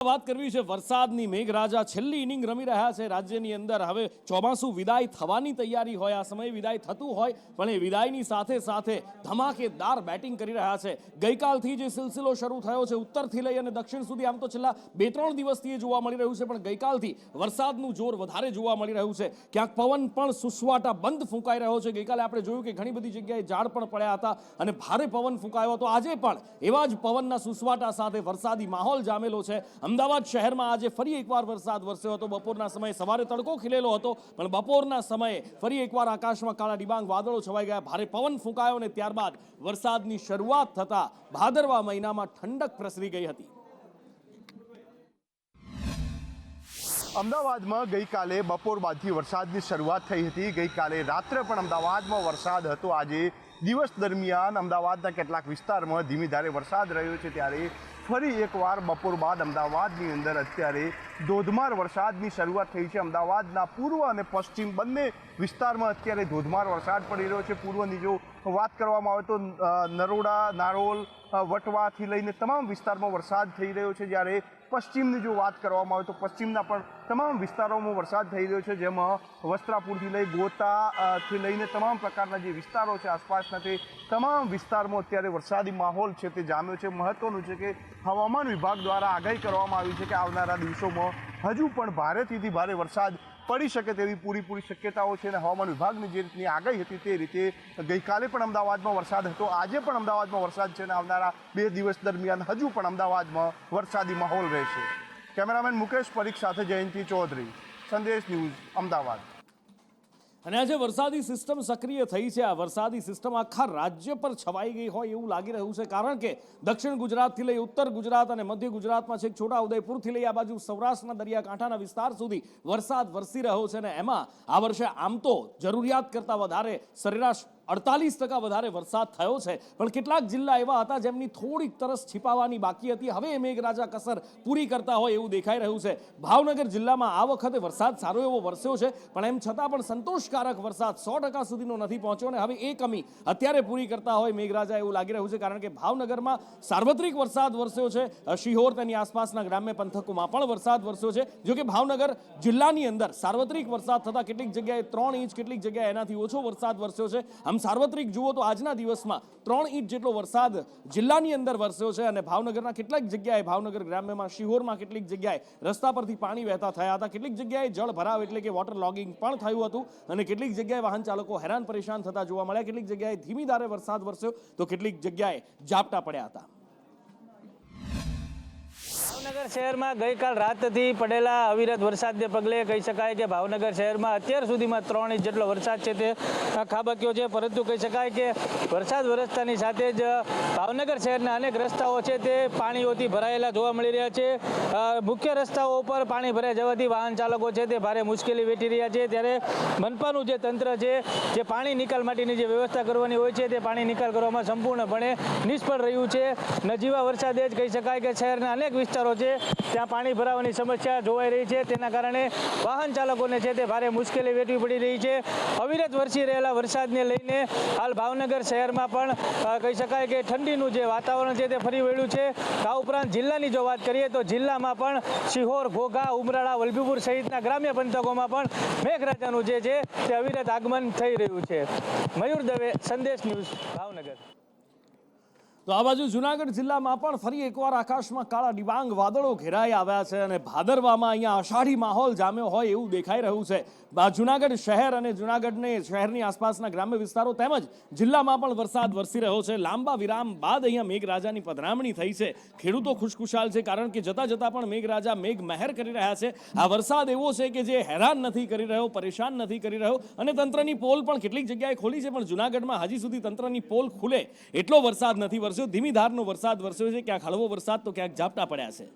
વાત કરવી છે વરસાદની મેઘરાજા છેલ્લી ઇનિંગ રમી રહ્યા છે રાજ્યની અંદર। હવે ચોમાસું વિદાય થવાની તૈયારી હોય, આ સમયે વિદાય થતું હોય, પણ એ વિદાયની સાથે સાથે ધમાકેદાર બેટિંગ કરી રહ્યા છે। ગઈકાલથી જે સિલસિલો શરૂ થયો છે ઉત્તરથી લઈ અને દક્ષિણ સુધી, આમ તો છેલ્લા 2-3 દિવસથી એ જોવા મળી રહ્યું છે, પણ ગઈકાલથી વરસાદનું જોર વધારે જોવા મળી રહ્યું છે। ક્યાંક પવન પણ સુસવાટા બંધ ફૂંકાઈ રહ્યો છે। ગઈકાલે આપણે જોયું કે ઘણી બધી જગ્યાએ ઝાડ પણ પડ્યા હતા અને ભારે પવન ફૂંકાયો હતો। આજે પણ એવા જ પવનના સુસવાટા સાથે વરસાદી માહોલ જામેલો છે। અમદાવાદ શહેરમાં આજે ફરી એકવાર વરસાદ વરસ્યો હતો। બપોરના સમયે સવારે તડકો ખીલેલો હતો, પણ બપોરના સમયે ફરી એકવાર આકાશમાં કાળા ડિબાંગ વાદળો છવાઈ ગયા, ભારે પવન ફૂંકાયો અને ત્યારબાદ વરસાદની શરૂઆત થતા ભાદરવા મહિનામાં ઠંડક પ્રસરી ગઈ હતી। અમદાવાદમાં ગઈકાલે બપોર બાદથી વરસાદની શરૂઆત થઈ હતી। ગઈકાલે રાત્રે પણ અમદાવાદમાં વરસાદ હતો। આજે દિવસ દરમિયાન અમદાવાદના કેટલાક વિસ્તારમાં ધીમી ધારે વરસાદ રહ્યો છે, ત્યારે ફરી એકવાર બપોર બાદ અમદાવાદની અંદર અત્યારે ધોધમાર વરસાદની શરૂઆત થઈ છે। અમદાવાદના પૂર્વ અને પશ્ચિમ બંને વિસ્તારમાં અત્યારે ધોધમાર વરસાદ પડી રહ્યો છે। પૂર્વની જો વાત કરવામાં આવે તો નરોડા, નારોલ, વટવાથી લઈને તમામ વિસ્તારમાં વરસાદ થઈ રહ્યો છે, જ્યારે પશ્ચિમની જો વાત કરવામાં આવે તો પશ્ચિમના પણ તમામ વિસ્તારોમાં વરસાદ થઈ રહ્યો છે, જેમાં વસ્ત્રાપુરથી લઈ ગોતાથી લઈને તમામ પ્રકારના જે વિસ્તારો છે આસપાસના, તે તમામ વિસ્તારમાં અત્યારે વરસાદી માહોલ છે તે જામ્યો છે। મહત્વનું છે કે હવામાન વિભાગ દ્વારા આગાહી કરવામાં આવી છે કે આવનારા દિવસોમાં હજુ પણ ભારેથી ભારે વરસાદ પડી શકે તેવી પૂરેપૂરી શક્યતાઓ છે, અને હવામાન વિભાગની જે રીતની આગાહી હતી તે રીતે ગઈકાલે પણ અમદાવાદમાં વરસાદ હતો, આજે પણ અમદાવાદમાં વરસાદ છે, અને આવનારા 2 દિવસ દરમિયાન હજુ પણ અમદાવાદમાં વરસાદી માહોલ રહેશે। કેમેરામેન મુકેશ પરીખ સાથે જયંતિ ચૌધરી, સંદેશ ન્યૂઝ, અમદાવાદ। અને આજે વરસાદી સિસ્ટમ સક્રિય થઈ છે। આ વરસાદી સિસ્ટમ આખા રાજ્ય પર છવાઈ ગઈ હોય એવું લાગી રહ્યું છે, કારણ કે દક્ષિણ ગુજરાતથી લઈ ઉત્તર ગુજરાત અને મધ્ય ગુજરાતમાં છેક છોટા ઉદયપુરથી લઈ આ બાજુ સૌરાષ્ટ્રના દરિયાકાંઠાના વિસ્તાર સુધી વરસાદ વરસી રહ્યો છે। અને એમાં આ વર્ષે આમ તો જરૂરિયાત કરતાં વધારે સરેરાશ 48% વધારે વરસાદ થયો છે, પણ કેટલાક જિલ્લા એવા હતા જેમની થોડીક તરસ छिपाવાની બાકી હતી। હવે એ મેઘરાજા કસર પૂરી કરતા હોય એવું દેખાઈ રહ્યું છે। ભાવનગર જિલ્લામાં આ વખતે વરસાદ સારો એવો વરસ્યો છે, પણ એમ છતાં પણ સંતોષકારક વરસાદ 100% સુધીનો નથી પહોંચ્યો, અને હવે એ કમી અત્યારે પૂરી કરતા હોય મેઘરાજા એવું લાગી રહ્યું છે, કારણ કે ભાવનગરમાં સાર્વત્રિક વરસાદ વરસ્યો છે। શિહોર તેની આસપાસના ગ્રામ્ય પંથકોમાં પણ વરસાદ વરસ્યો છે। જો કે ભાવનગર જિલ્લાની અંદર સાર્વત્રિક વરસાદ થતાં કેટલીક જગ્યાએ 3 ઇંચ, કેટલીક જગ્યાએ એનાથી ઓછો વરસાદ વરસ્યો છે। આમ સાર્વત્રિક જુઓ તો આજના દિવસમાં 3 ઇંચ જેટલો વરસાદ જિલ્લાની અંદર વરસ્યો છે, અને ભાવનગરના કેટલાક જગ્યાએ, ભાવનગર ગ્રામ્યમાં, શિહોરમાં કેટલીક જગ્યાએ રસ્તા પરથી પાણી વહેતા થયા હતા, કેટલીક જગ્યાએ જળ ભરાવ એટલે કે વોટર લોગિંગ પણ થયું હતું, અને કેટલીક જગ્યાએ વાહન ચાલકો હેરાન પરેશાન થતા જોવા મળ્યા। કેટલીક જગ્યાએ ધીમી ધારે વરસાદ વરસ્યો તો કેટલીક જગ્યાએ ઝાપટા પડ્યા હતા। ભાવનગર શહેરમાં ગઈકાલ રાતથી પડેલા અવિરત વરસાદને પગલે કહી શકાય કે ભાવનગર શહેરમાં અત્યાર સુધીમાં 3 ઇંચ જેટલો વરસાદ છે તે ખાબક્યો છે, પરંતુ કહી શકાય કે વરસાદ વરસતાની સાથે જ ભાવનગર શહેરના અનેક રસ્તાઓ છે તે પાણીઓથી ભરાયેલા જોવા મળી રહ્યા છે। મુખ્ય રસ્તાઓ ઉપર પાણી ભરાઈ જવાથી વાહન ચાલકો છે તે ભારે મુશ્કેલી વેઠી રહ્યા છે, ત્યારે મનપાનું જે તંત્ર છે, જે પાણી નિકાલ માટેની જે વ્યવસ્થા કરવાની હોય છે તે પાણી નિકાલ કરવામાં સંપૂર્ણપણે નિષ્ફળ રહ્યું છે। નજીવા વરસાદે જ કહી શકાય કે શહેરના અનેક વિસ્તારો છે ત્યાં પાણી ભરાવાની સમસ્યા જોવાઈ રહી છે, તેના કારણે વાહન ચાલકોને છે તે ભારે મુશ્કેલી વેઠવી પડી રહી છે। અવિરત વરસી રહેલા વરસાદને લઈને હાલ ભાવનગર શહેરમાં પણ કહી શકાય કે ઠંડીનું જે વાતાવરણ છે તે ફરી વળ્યું છે। આ ઉપરાંત જિલ્લાની જો વાત કરીએ તો જિલ્લામાં પણ શિહોર, ઘોઘા, ઉમરાળા, વલભીપુર સહિતના ગ્રામ્ય પંથકોમાં પણ મેઘરાજાનું જે છે તે અવિરત આગમન થઈ રહ્યું છે। મયુર દવે, સંદેશ ન્યૂઝ, ભાવનગર। તો આ બાજુ જુનાગઢ જિલ્લામાં પણ ફરી એકવાર આકાશમાં કાળા ડિબાંગ વાદળો ઘેરાઈ આવ્યા છે, અને ભાદરવામાં અહીંયા અષાઢી માહોલ જામ્યો હોય એવું દેખાઈ રહ્યું છે। જુનાગઢ શહેર અને જુનાગઢને શહેરની આસપાસના ગ્રામ્ય વિસ્તારો તેમજ જિલ્લામાં પણ વરસાદ વરસી રહ્યો છે। લાંબા વિરામ બાદ અહીંયા મેઘરાજાની પધરામણી થઈ છે। ખેડૂતો ખુશખુશાલ છે, કારણ કે જતા જતા પણ મેઘરાજા મેઘ મહેર કરી રહ્યા છે। આ વરસાદ એવો છે કે જે હેરાન નથી કરી રહ્યો, પરેશાન નથી કરી રહ્યો, અને તંત્રની પોલ પણ કેટલીક જગ્યાએ ખોલી છે, પણ જુનાગઢમાં હજી સુધી તંત્રની પોલ ખુલે એટલો વરસાદ નથી વરસ્યો। ધીમી ધારનો વરસાદ વરસ્યો છે, ક્યાંક હળવો વરસાદ તો ક્યાંક ઝાપટા પડ્યા છે।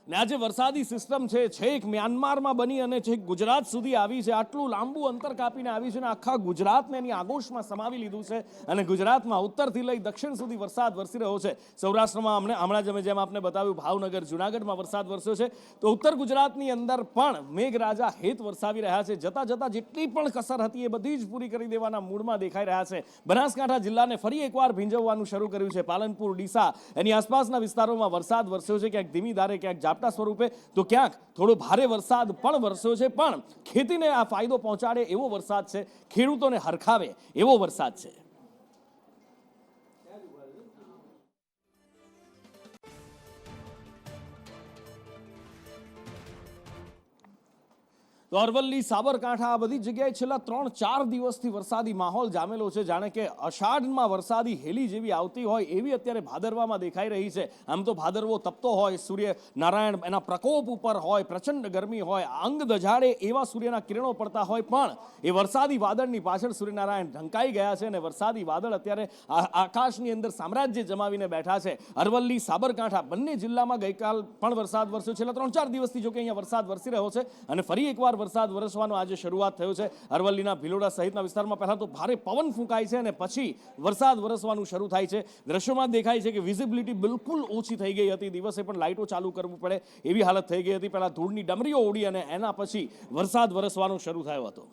ને આ જે વરસાદી સિસ્ટમ છે છેક મ્યાનમારમાં બની અને છેક ગુજરાત સુધી આવી છે, આટલું લાંબુ અંતર કાપીને આવી છે અને આખા ગુજરાતને એની આગોશમાં સમાવી લીધું છે અને ગુજરાતમાં ઉત્તરથી લઈ દક્ષિણ સુધી વરસાદ વરસી રહ્યો છે. સૌરાષ્ટ્રમાં હમણાં જ જેમ આપને બતાવ્યું ભાવનગર જુનાગઢમાં વરસાદ વરસ્યો છે, તો ઉત્તર ગુજરાતની અંદર પણ મેઘરાજા હેત વરસાવી રહ્યા છે. જતા જતા જેટલી પણ કસર હતી એ બધી જ પૂરી કરી દેવાના મૂડમાં દેખાઈ રહ્યા છે. બનાસકાંઠા જિલ્લાને ફરી એકવાર ભીંજવવાનું શરૂ કર્યું છે. પાલનપુર, ડીસા એની આસપાસના વિસ્તારોમાં વરસાદ વરસ્યો છે, ક્યાંક ધીમી ધારે, ક્યાંક ઝાપટા સ્વરૂપે, તો ક્યાંક થોડો ભારે વરસાદ પણ વરસ્યો છે. પણ ખેતીને આ ફાયદો પહોંચાડે એવો વરસાદ છે, ખેડૂતોને હરખાવે એવો વરસાદ છે. તો અરવલ્લી, સાબરકાંઠા આ બધી જગ્યાએ છેલ્લા 3-4 દિવસથી વરસાદી માહોલ જામેલો છે. જાણે કે અષાઢમાં વરસાદી હેલી જેવી આવતી હોય એવી અત્યારે ભાદરવામાં દેખાઈ રહી છે. આમ તો ભાદરવો તપતો હોય, સૂર્ય નારાયણ એના પ્રકોપ ઉપર હોય, પ્રચંડ ગરમી હોય, અંગ દજાડે એવા સૂર્યના કિરણો પડતા હોય, પણ એ વરસાદી વાદળની પાછળ સૂર્યનારાયણ ઢંકાઈ ગયા છે અને વરસાદી વાદળ અત્યારે આકાશની અંદર સામ્રાજ્ય જમાવીને બેઠા છે. અરવલ્લી, સાબરકાંઠા બંને જિલ્લામાં ગઈકાલ પણ વરસાદ વરસ્યો. છેલ્લા 3-4 દિવસથી જો કે અહીંયા વરસાદ વરસી રહ્યો છે અને ફરી એકવાર વરસાદ વરસવાનો આજે શરૂઆત થયો છે. અરવલ્લીના ભિલોડા સહિતના વિસ્તારમાં પહેલા તો ભારે પવન ફૂંકાય છે અને પછી વરસાદ વરસવાનું શરૂ થાય છે. દ્રશ્યોમાં દેખાય છે કે વિઝિબિલિટી બિલકુલ ઓછી થઈ ગઈ હતી. દિવસે પણ લાઇટો ચાલુ કરવું પડે એવી હાલત થઈ ગઈ હતી. પહેલા ધૂળની ડમરીઓ ઉડી અને એના પછી વરસાદ વરસવાનો શરૂ થયો હતો.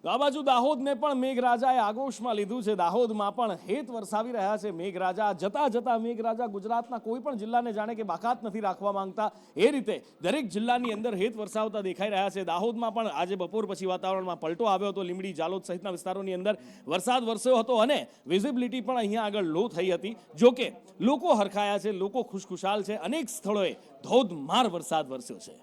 તો આ બાજુ દાહોદને પણ મેઘરાજાએ આગોશમાં લીધું છે. દાહોદમાં પણ હેત વરસાવી રહ્યા છે મેઘરાજા. જતા જતા મેઘરાજા ગુજરાતના કોઈ પણ જિલ્લાને જાણે કે બાકાત નથી રાખવા માંગતા એ રીતે દરેક જિલ્લાની અંદર હેત વરસાવતા દેખાઈ રહ્યા છે. દાહોદમાં પણ આજે બપોર પછી વાતાવરણમાં પલટો આવ્યો હતો. લીંબડી, જાલોદ સહિતના વિસ્તારોની અંદર વરસાદ વરસ્યો હતો અને વિઝિબિલિટી પણ અહીંયા આગળ લો થઈ હતી. જોકે લોકો હરખાયા છે, લોકો ખુશખુશાલ છે. અનેક સ્થળોએ ધોધમાર વરસાદ વરસ્યો છે.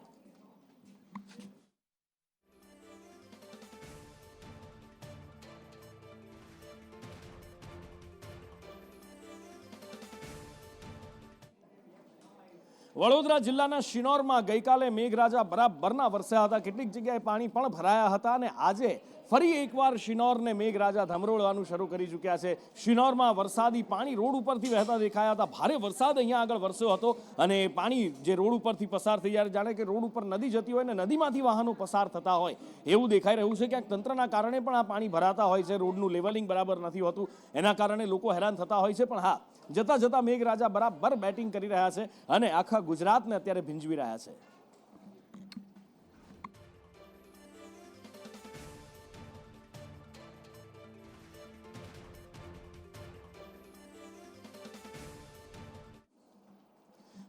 વડોદરા જિલ્લાના શિનોરમાં ગઈકાલે મેઘરાજા બરાબરના વરસ્યા હતા. કેટલીક જગ્યાએ પાણી પણ ભરાયા હતા અને આજે ફરી એકવાર શિનોરને મેઘરાજા ધમરોળવાનું શરૂ કરી ચૂક્યા છે. શિનોરમાં વરસાદી પાણી રોડ ઉપરથી વહેતા દેખાયા હતા. ભારે વરસાદ અહીંયા આગળ વરસ્યો હતો અને પાણી જે રોડ ઉપરથી પસાર થઈ જાય, જાણે કે રોડ ઉપર નદી જતી હોય ને નદીમાંથી વાહનો પસાર થતા હોય એવું દેખાઈ રહ્યું છે. ક્યાંક તંત્રના કારણે પણ આ પાણી ભરાતા હોય છે. રોડનું લેવલિંગ બરાબર નથી હોતું, એના કારણે લોકો હેરાન થતા હોય છે. પણ હા, જતા જતા મેઘરાજા બરાબર બેટિંગ કરી રહ્યા છે અને આખા ગુજરાતને અત્યારે ભીંજવી રહ્યા છે.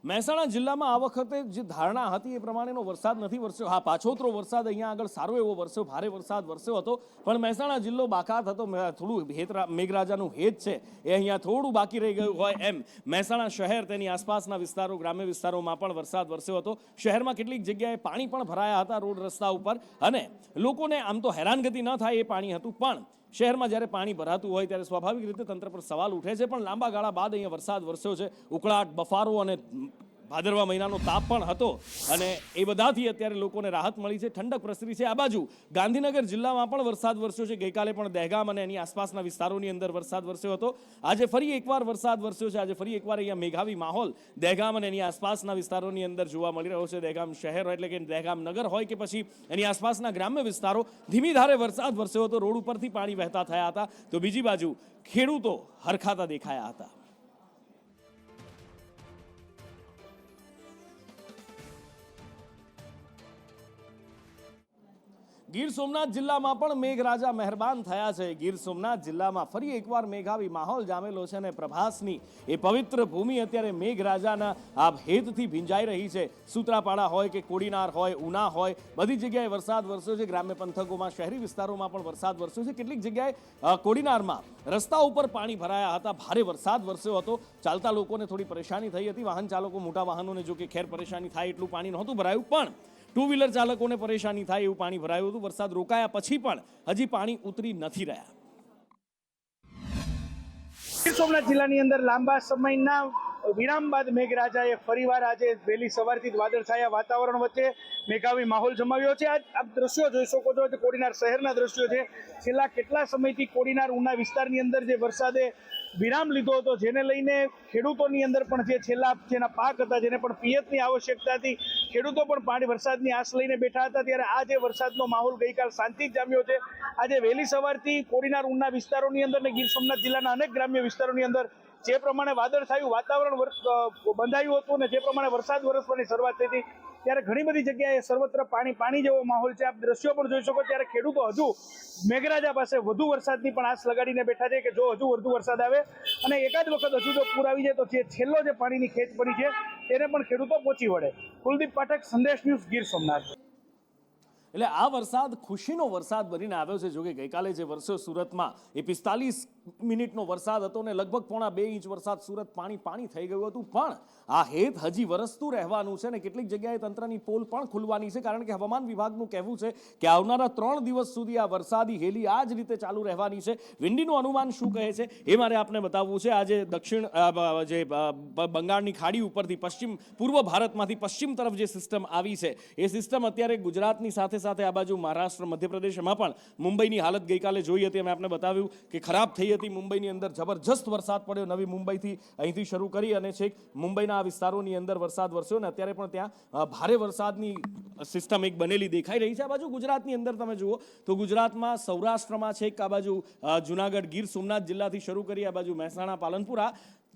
મહેસાણા જિલ્લામાં આ વખતે જે ધારણા હતી એ પ્રમાણેનો વરસાદ નથી વરસ્યો. હા, પાછોતરો વરસાદ અહીંયા આગળ સારો એવો વરસ્યો, ભારે વરસાદ વરસ્યો હતો, પણ મહેસાણા જિલ્લો બાકાત હતો. થોડું મેઘરાજાનું હેત છે એ અહીંયા થોડું બાકી રહી ગયું હોય એમ મહેસાણા શહેર, તેની આસપાસના વિસ્તારો, ગ્રામ્ય વિસ્તારોમાં પણ વરસાદ વરસ્યો હતો. શહેરમાં કેટલીક જગ્યાએ પાણી પણ ભરાયા હતા રોડ રસ્તા ઉપર અને લોકોને આમ તો હેરાનગતિ ન થાય એ પાણી હતું. પણ શહેરમાં જ્યારે પાણી ભરાતું હોય ત્યારે સ્વાભાવિક રીતે તંત્ર પર સવાલ ઉઠે છે. પણ લાંબા ગાળા બાદ અહીંયા વરસાદ વરસ્યો છે. ઉકળાટ, બફારો અને ભાદરવા મહિનાનો તાપ પણ હતો અને એ બધાથી અત્યારે લોકોને રાહત મળી છે, ઠંડક પ્રસરી છે. આ બાજુ ગાંધીનગર જિલ્લામાં પણ વરસાદ વરસ્યો છે. ગઈકાલે પણ દહેગામ અને એની આસપાસના વિસ્તારોની અંદર વરસાદ વરસ્યો હતો. આજે ફરી એકવાર વરસાદ વરસ્યો છે. આજે ફરી એકવાર અહીંયા મેઘાવી માહોલ દહેગામ અને એની આસપાસના વિસ્તારોની અંદર જોવા મળી રહ્યો છે. દહેગામ શહેર એટલે કે દહેગામ નગર હોય કે પછી એની આસપાસના ગ્રામ્ય વિસ્તારો, ધીમી ધારે વરસાદ વરસ્યો હતો. રોડ ઉપરથી પાણી વહેતા થયા હતા. તો બીજી બાજુ ખેડૂતો હરખાતા દેખાયા હતા. ગીર સોમનાથ જિલ્લામાં પણ મેઘરાજા મહેરબાન થયા છે. ગીર સોમનાથ જિલ્લામાં ફરી એકવાર મેઘાવી માહોલ જામેલો છે અને પ્રભાસની એ પવિત્ર ભૂમિ અત્યારે મેઘરાજાના આ હેતથી ભીંજાઈ રહી છે. સૂત્રાપાડા હોય કે કોડીનાર હોય, ઉના હોય, બધી જગ્યાએ વરસાદ વરસ્યો છે. ગ્રામ્ય પંથકોમાં, શહેરી વિસ્તારોમાં પણ વરસાદ વરસ્યો છે. કેટલીક જગ્યાએ કોડીનારમાં રસ્તા ઉપર પાણી ભરાયા હતા. ભારે વરસાદ વરસ્યો હતો. ચાલતા લોકોને થોડી પરેશાની થઈ હતી. વાહન ચાલકો, મોટા વાહનોને જો કે ખેર પરેશાની થાય એટલું પાણી નહોતું ભરાયું, પણ ટુ વ્હીલર ચાલકોને પરેશાની થાય એવું પાણી ભરાયું હતું. વરસાદ રોકાયા પછી પણ હજી પાણી ઉતરી નથી રહ્યા. ગીર સોમનાથ જિલ્લાની અંદર લાંબા સમયના વિરામ બાદ મેઘરાજાએ ફરીવાર આજે વહેલી સવારથી જ વાદળછાયા વાતાવરણ વચ્ચે મેઘાવી માહોલ જમાવ્યો છે. આપ દ્રશ્યો જોઈ શકો છો કે કોડીનાર શહેરના દ્રશ્યો છે. છેલ્લા કેટલા સમયથી કોડીનાર ઉના વિસ્તારની અંદર જે વરસાદે વિરામ લીધો હતો, જેને લઈને ખેડૂતોની અંદર પણ જેના પાક હતા, જેને પણ પિયતની આવશ્યકતા હતી, ખેડૂતો પણ વરસાદની આશ લઈને બેઠા હતા. ત્યારે આ જે વરસાદનો માહોલ ગઈકાલ શાંતિ જ જામ્યો છે. આજે વહેલી સવારથી કોડીનાર ઉના વિસ્તારોની અંદર ને ગીર સોમનાથ જિલ્લાના અનેક ગ્રામ્ય વિસ્તારોની અંદર જે પ્રમાણે વાદળછાયું વાતાવરણ બંધાયું હતું ને જે પ્રમાણે વરસાદ વરસવાની શરૂઆત થઈ હતી, ત્યારે ઘણી બધી જગ્યાએ સર્વત્ર પાણી જેવો માહોલ છે. આપ દ્રશ્યો પણ જોઈ શકો. ત્યારે ખેડૂતો હજુ મેઘરાજા પાસે વધુ વરસાદની પણ આશ લગાડીને બેઠા છે કે જો હજુ વધુ વરસાદ આવે અને એકાદ વખત હજુ જો પૂર આવી જાય તો જે છેલ્લો જે પાણીની ખેંચ પડી છે તેને પણ ખેડૂતો પહોંચી વળે. કુલદીપ પાઠક, સંદેશ ન્યૂઝ, ગીર સોમનાથ. એટલે આ વરસાદ ખુશીનો વરસાદ બનીને આવ્યો છે. જોકે ગઈકાલે જે વરસ્યો સુરતમાં એ 45 મિનિટનો વરસાદ હતો ને લગભગ 2.5 ઇંચ વરસાદ સુરત પાણી થઈ ગયું હતું. પણ આ હેત હજી વરસતું રહેવાનું છે ને કેટલીક જગ્યાએ તંત્રની પોલ પણ ખુલવાની છે, કારણ કે હવામાન વિભાગનું કહેવું છે કે આવનારા 3 દિવસ સુધી આ વરસાદી હેલી આ જ રીતે ચાલુ રહેવાની છે. વિન્ડીનું અનુમાન શું કહે છે એ મારે આપને બતાવવું છે. આજે દક્ષિણ જે બંગાળની ખાડી ઉપરથી પૂર્વ ભારતમાંથી પશ્ચિમ તરફ જે સિસ્ટમ આવી છે એ સિસ્ટમ અત્યારે ગુજરાતની સાથે આ બાજુ મહારાષ્ટ્ર, મધ્યપ્રદેશમાં પણ મુંબઈની હાલત ગઈકાલે જોઈ હતી. અમે આપને બતાવ્યું કે ખરાબ થઈ હતી. મુંબઈની અંદર જબરજસ્ત વરસાદ પડ્યો. નવી મુંબઈથી અહીંથી શરૂ કરી અને છેક મુંબઈના આ વિસ્તારોની અંદર વરસાદ વરસ્યો ને અત્યારે પણ ત્યાં ભારે વરસાદની સિસ્ટમ એક બનેલી દેખાઈ રહી છે. આ બાજુ ગુજરાતની અંદર તમે જુઓ તો ગુજરાતમાં સૌરાષ્ટ્રમાં છેક આ બાજુ જુનાગઢ, ગીર સોમનાથ જિલ્લાથી શરૂ કરી આ બાજુ મહેસાણા, પાલનપુર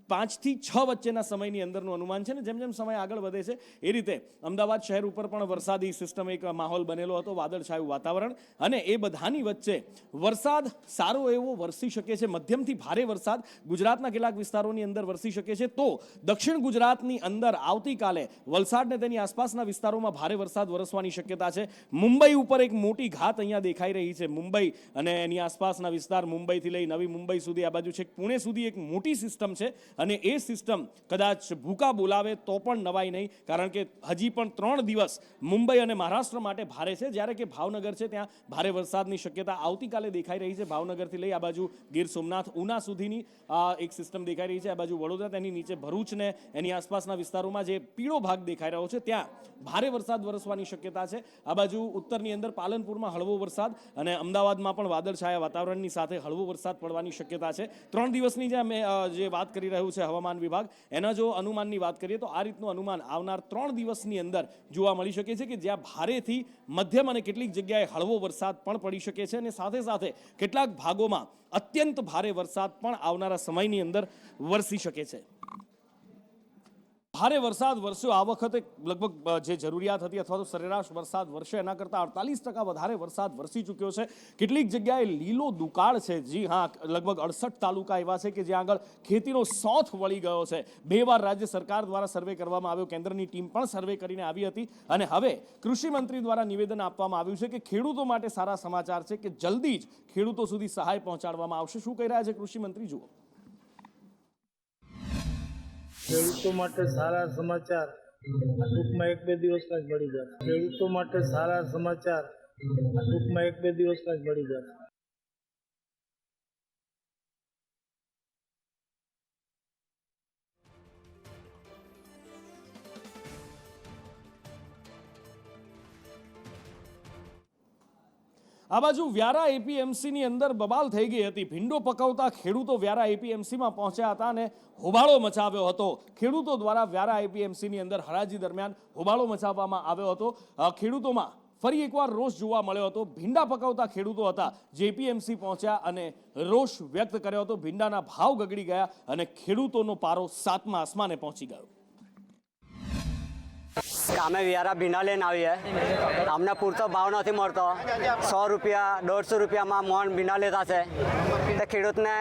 5 થી 6 વચ્ચેના સમયની અંદરનું અનુમાન છે ને જેમ જેમ સમય આગળ વધે છે એ રીતે અમદાવાદ શહેર ઉપર પણ વરસાદી સિસ્ટમ એક માહોલ બનેલો હતો, વાદળછાયું વાતાવરણ, અને એ બધાની વચ્ચે વરસાદ સારો એવો વરસી શકે છે. મધ્યમથી ભારે વરસાદ ગુજરાતના કેટલાક વિસ્તારોની અંદર વરસી શકે છે. તો દક્ષિણ ગુજરાતની અંદર આવતીકાલે વલસાડ ને તેની આસપાસના વિસ્તારોમાં ભારે વરસાદ વરસવાની શક્યતા છે. મુંબઈ ઉપર એક મોટી ઘાત અહીંયા દેખાઈ રહી છે. મુંબઈ અને એની આસપાસના વિસ્તાર, મુંબઈથી લઈ નવી મુંબઈ સુધી, આ બાજુ છે પુણે સુધી એક મોટી સિસ્ટમ છે અને એ સિસ્ટમ કદાચ ભૂકા બોલાવે તો પણ નવાઈ નહીં, કારણ કે હજી પણ 3 દિવસ મુંબઈ અને મહારાષ્ટ્ર માટે ભારે છે. જ્યારે કે ભાવનગર છે ત્યાં ભારે વરસાદની શક્યતા આવતીકાલે દેખાઈ રહી છે. ભાવનગરથી લઈ આ બાજુ ગીર સોમનાથ, ઉના સુધીની એક સિસ્ટમ દેખાઈ રહી છે. આ બાજુ વડોદરા, તેની નીચે ભરૂચ ને એની આસપાસના વિસ્તારોમાં જે પીળો ભાગ દેખાઈ રહ્યો છે ત્યાં ભારે વરસાદ વરસવાની શક્યતા છે. આ બાજુ ઉત્તરની અંદર પાલનપુરમાં હળવો વરસાદ અને અમદાવાદમાં પણ વાદળછાયા વાતાવરણની સાથે હળવો વરસાદ પડવાની શક્યતા છે. 3 દિવસની જે વાત કરી રહ્યું છે હવામાન વિભાગ, એના જો અનુમાનની વાત કરીએ તો આ રીતનું અનુમાન આવનાર 3 દિવસની અંદર જોવા મળી શકે છે કે જ્યાં ભારેથી મધ્યમ અને કેટલીક જગ્યાએ હળવો વરસાદ પણ પડી શકે છે અને સાથે સાથે કેટલાક ભાગોમાં અત્યંત ભારે વરસાદ પણ આવનારા સમયની અંદર વરસી શકે છે. ભારે વરસાદ વરસ્યો આ વખતે લગભગ જે જરૂરિયાત હતી અથવા તો સરેરાશ વરસાદ વરસે એના કરતાં 48% વધારે વરસાદ વરસી ચૂક્યો છે. કેટલીક જગ્યાએ લીલો દુકાળ છે. જી હા, લગભગ 68 તાલુકા એવા છે કે જ્યાં આગળ ખેતીનો સોથ વળી ગયો છે. 2 વાર રાજ્ય સરકાર દ્વારા સર્વે કરવામાં આવ્યો, કેન્દ્રની ટીમ પણ સર્વે કરીને આવી હતી અને હવે કૃષિ મંત્રી દ્વારા નિવેદન આપવામાં આવ્યું છે કે ખેડૂતો માટે સારા સમાચાર છે કે જલ્દી જ ખેડૂતો સુધી સહાય પહોંચાડવામાં આવશે. શું કહી રહ્યા છે કૃષિ મંત્રી, જુઓ. ખેડૂતો માટે સારા સમાચાર ટૂંકમાં 1-2 દિવસમાં જ મળી જશે. ખેડૂતો માટે સારા સમાચાર ટૂંકમાં 1-2 દિવસમાં જ મળી જશે. આ બાજુ વ્યારા એપીએમસીની અંદર બબાલ થઈ ગઈ હતી. ભીંડો પકવતા ખેડૂતો વ્યારા એપીએમસીમાં પહોંચ્યા હતા અને હોબાળો મચાવ્યો હતો. ખેડૂતો દ્વારા વ્યારા એપીએમસીની અંદર હરાજી દરમિયાન હોબાળો મચાવવામાં આવ્યો હતો. ખેડૂતોમાં ફરી એકવાર રોષ જોવા મળ્યો હતો. ભીંડા પકવતા ખેડૂતો હતા જે એપીએમસી પહોંચ્યા અને રોષ વ્યક્ત કર્યો હતો. ભીંડાના ભાવ ગગડી ગયા અને ખેડૂતોનો પારો 7મા આસમાને પહોંચી ગયો. અમે વ્યારા ભીંડા લઈને આવીએ, અમને પૂરતો ભાવ નથી મળતો. 100 રૂપિયા 150 રૂપિયામાં મોણ ભીંડા લેતા છે તો ખેડૂતને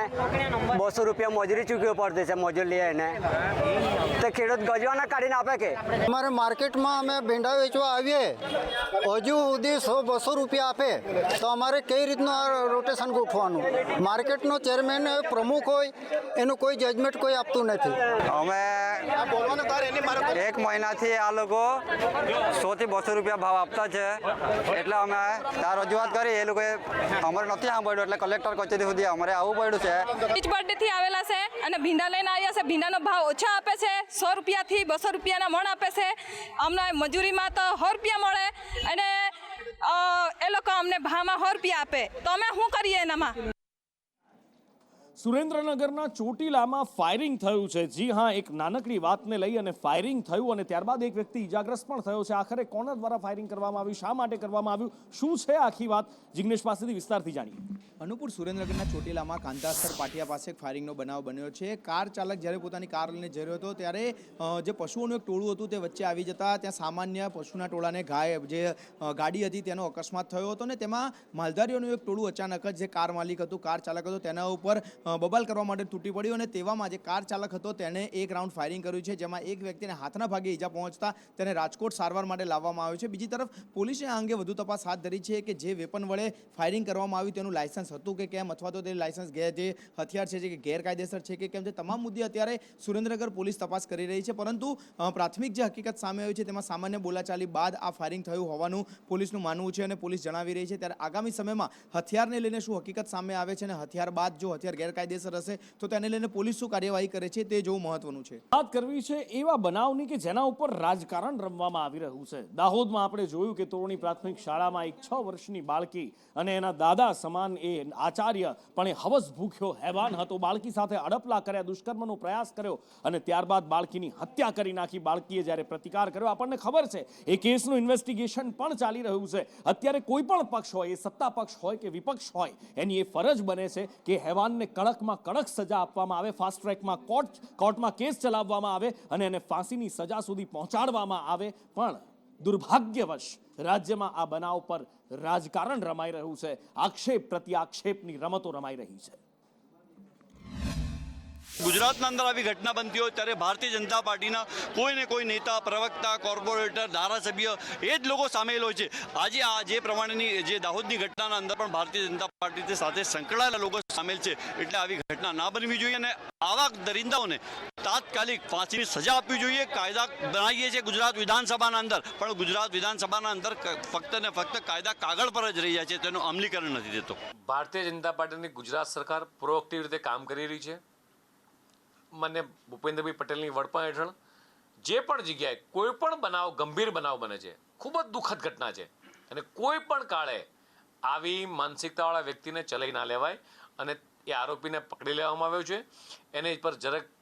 200 રૂપિયા મજૂરી ચૂકવવી પડતી છે. મજૂર લઈએ એને તો ખેડૂત ગજવાના કાઢીને આપે કે અમારે માર્કેટમાં અમે ભીંડા વેચવા આવીએ, હજુ સુધી 100-200 રૂપિયા આપે તો અમારે કઈ રીતનું આ રોટેશન ગોઠવાનું? માર્કેટનો ચેરમેન પ્રમુખ હોય એનું કોઈ જજમેન્ટ કોઈ આપતું નથી. અમે 1 મહિનાથી આ લોકો 100 થી 200 રૂપિયા ભાવ આપતા છે. એટલે અમે ત્યાં રજૂઆત કરી, એ લોકોએ અમારે નથી સાંભળ્યું એટલે કલેક્ટર કચેરી સુધી અમે અમારે આવવું પડ્યું છે. બીચ બર્થડેથી આવેલા છે અને ભીંડા લઈને આવ્યા છે. ભીંડાનો ભાવ ઓછા આપે છે, 100 રૂપિયાથી 200 રૂપિયાના મણ આપે છે. અમને મજૂરીમાં તો 100 રૂપિયા મળે અને એ લોકો અમને ભાવમાં 100 રૂપિયા આપે, તો અમે શું કરીએ એનામાં? સુરેન્દ્રનગરના ચોટીલામાં ફાયરિંગ થયું છે. જી હા, એક નાનકડી વાતને લઈ અને ફાયરિંગ થયું અને ત્યારબાદ એક વ્યક્તિ ઇજાગ્રસ્ત પણ થયો છે. આખરે કોના દ્વારા ફાયરિંગ કરવામાં આવ્યું, શા માટે કરવામાં આવ્યું, શું છે આખી વાત, જિગ્નેશ પાસેથી વિસ્તારથી જાણીએ. અનુપુર સુરેન્દ્રનગરના ચોટીલામાં કાંતાસર પાટિયા પાસે એક ફાયરિંગનો બનાવ બન્યો છે. કાર ચાલક જ્યારે પોતાની કાર લઈને જઈ રહ્યો હતો ત્યારે જે પશુઓનું એક ટોળું હતું તે વચ્ચે આવી જતા ત્યાં સામાન્ય પશુના ટોળાને જે ગાડી હતી તેનો અકસ્માત થયો હતો અને તેમાં માલધારીઓનું એક ટોળું અચાનક જ જે કાર માલિક હતું, કાર ચાલક હતો, તેના ઉપર બબાલ કરવા માટે તૂટી પડ્યું અને તેવામાં જે કાર ચાલક હતો તેણે એક રાઉન્ડ ફાયરિંગ કર્યું છે, જેમાં એક વ્યક્તિને હાથના ભાગે ઈજા પહોંચતા તેને રાજકોટ સારવાર માટે લાવવામાં આવ્યો છે. બીજી તરફ પોલીસે આ અંગે વધુ તપાસ હાથ ધરી છે કે જે વેપન વડે ફાયરિંગ કરવામાં આવ્યું તેનું લાયસન્સ હતું કે કેમ, અથવા તો તે લાયસન્સ જે હથિયાર છે કે ગેરકાયદેસર છે કે કેમ, તે તમામ મુદ્દે અત્યારે સુરેન્દ્રનગર પોલીસ તપાસ કરી રહી છે. પરંતુ પ્રાથમિક જે હકીકત સામે આવી છે તેમાં સામાન્ય બોલાચાલી બાદ આ ફાયરિંગ થયું હોવાનું પોલીસનું માનવું છે અને પોલીસ જણાવી રહી છે. ત્યારે આગામી સમયમાં હથિયારને લઈને શું હકીકત સામે આવે છે અને હથિયાર બાદ જો હથિયાર ગેરકાયદેસર હશે તો તેને લઈને પોલીસ શું કાર્યવાહી કરે છે તે જોવું મહત્વનું છે. વાત કરવી છે એવા બનાવની કે જેના ઉપર રાજકારણ રમવામાં આવી રહ્યું છે. દાહોદમાં આપણે જોયું કે તોરણી પ્રાથમિક શાળામાં એક 6 વર્ષની બાળકી અને એના દાદા સમાન એ આચાર્ય પણ એ હવસ ભૂખ્યો હેવાન હતો. બાળકી સાથે અડપલા કર્યા, દુષ્કર્મનો પ્રયાસ કર્યો અને ત્યારબાદ બાળકીની હત્યા કરી નાખી. બાળકીએ જ્યારે પ્રતિકાર કર્યો, આપણને ખબર છે એ કેસનું ઇન્વેસ્ટિગેશન પણ ચાલી રહ્યું છે. અત્યારે કોઈ પણ પક્ષ હોય, એ સત્તા પક્ષ હોય કે વિપક્ષ હોય, એની એ ફરજ બને છે કે હેવાનને કડકમાં કડક સજા આપવામાં આવે, ફાસ્ટ ટ્રેકમાં કોર્ટમાં કેસ ચલાવવામાં આવે અને એને ફાંસીની સજા સુધી પહોંચાડવામાં આવે. પણ દુર્ભાગ્યવશ રાજ્યમાં આ બનાવ પર રાજકારણ રમાઈ રહ્યું છે. આક્ષેપ પ્રતિ આક્ષેપની રમતો રમાઈ રહી છે. ગુજરાતના અંદર આવી ઘટના બનતી હોય ત્યારે ભારતીય જનતા પાર્ટીના કોઈ ને કોઈ નેતા, પ્રવક્તા, કોર્પોરેટર, ધારાસભ્ય એ જ લોકો સામેલ હોય છે. આજે આ જે પ્રમાણેની જે દાહોદની ઘટનાના અંદર પણ ભારતીય જનતા પાર્ટી સાથે સંકળાયેલા લોકો સામેલ છે. એટલે આવી ઘટના ના બનવી જોઈએ અને આવા દરિંદાઓને તાત્કાલિક ફાંસીની સજા આપવી જોઈએ. કાયદા બનાવીએ છીએ ગુજરાત વિધાનસભાના અંદર, પણ ગુજરાત વિધાનસભાના અંદર ફક્ત ને ફક્ત કાયદા કાગળ પર જ રહી જાય છે, તેનું અમલીકરણ નથી થતું. ભારતીય જનતા પાર્ટીની ગુજરાત સરકાર પ્રોએક્ટિવ રીતે કામ કરી રહી છે. માન્ય ભૂપેન્દ્રભાઈ પટેલની વડપણ હેઠળ જે પણ જગ્યાએ કોઈ પણ બનાવ, ગંભીર બનાવ બને છે, ખૂબ જ દુઃખદ ઘટના છે અને કોઈ પણ કાળે આવી માનસિકતાવાળા વ્યક્તિને ચલાવી ના લેવાય અને એ આરોપીને પકડી લેવામાં આવ્યો છે. એને પર જરાક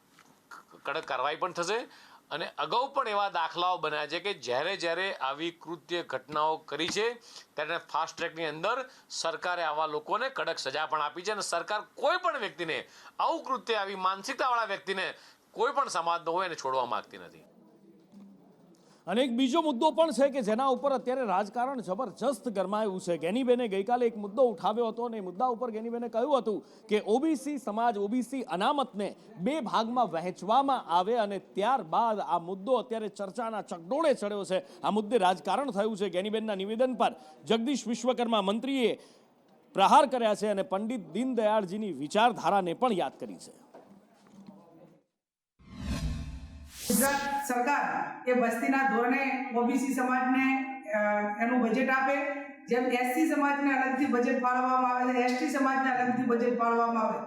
કડક કાર્યવાહી પણ થશે અને અગાઉ પણ એવા દાખલાઓ બન્યા છે કે જ્યારે આવી કૃત્ય ઘટનાઓ કરી છે ત્યારે ફાસ્ટ ટ્રેકની અંદર સરકારે આવા લોકોને કડક સજા પણ આપી છે અને સરકાર કોઈ પણ વ્યક્તિને આવું કૃત્ય, આવી માનસિકતાવાળા વ્યક્તિને કોઈ પણ સમાજનો હોય એને છોડવા માંગતી નથી. અને એક બીજો મુદ્દો પણ છે કે જેના ઉપર અત્યારે રાજકારણ જબરજસ્ત ગરમાયું છે. ગેનીબેને ગઈકાલે એક મુદ્દો ઉઠાવ્યો હતો અને એ મુદ્દા ઉપર ગેનીબેને કહ્યું હતું કે ઓબીસી સમાજ, ઓબીસી અનામતને 2 ભાગમાં વહેંચવામાં આવે અને ત્યારબાદ આ મુદ્દો અત્યારે ચર્ચાના ચકડોળે ચડ્યો છે. આ મુદ્દે રાજકારણ થયું છે. ગેનીબેનના નિવેદન પર જગદીશ વિશ્વકર્મા મંત્રીએ પ્રહાર કર્યા છે અને પંડિત દીનદયાળજીની વિચારધારાને પણ યાદ કરી છે. ગુજરાત સરકાર એ વસ્તીના ધોરણે ઓબીસી સમાજને એનું બજેટ આપે, જેમ એસસી સમાજને અલગથી બજેટ ફાળવવામાં આવે છે, એસટી સમાજને અલગથી બજેટ ફાળવવામાં આવે,